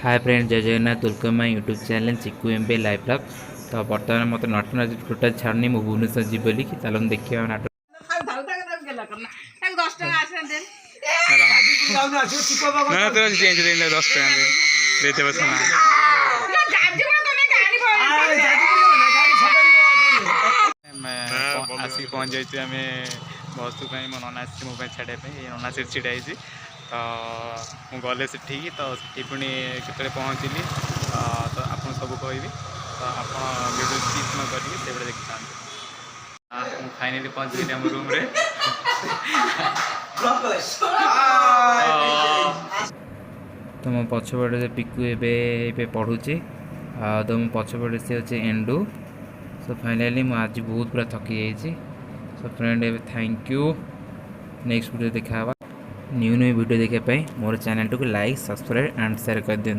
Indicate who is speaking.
Speaker 1: Hi friend, Jay Jagannath. Welcome my YouTube channel Chiku एमबे live blog. तो बर्तमान मत नाटक टोटाल छाड़नी मु भुवनेश्वर जी बोली कि चलो देखिए नाटक।
Speaker 2: आसिक पहुँच जाइए आम बस मो नना आसी मो छाड़ापी नना से छिड़ाई तो मुझे से तो से पुणी के पहुँचली तो आप सब कह तो आप वीडियो स्किप न करके से देखी था। फाइनाली पहुँच गई आम रूम रे।
Speaker 1: तो मो पछपटे पिकू ए पढ़ुची तो मो पछपटे सी अच्छे एंडू। सो फाइनाली मुझे आज बहुत पूरा थकी जाइए। So friend A thank you. Next video देखा न्यू न्यू वीडियो देखापी मोर चैनल को लाइक सब्सक्राइब एंड शेयर कर दिखाँ।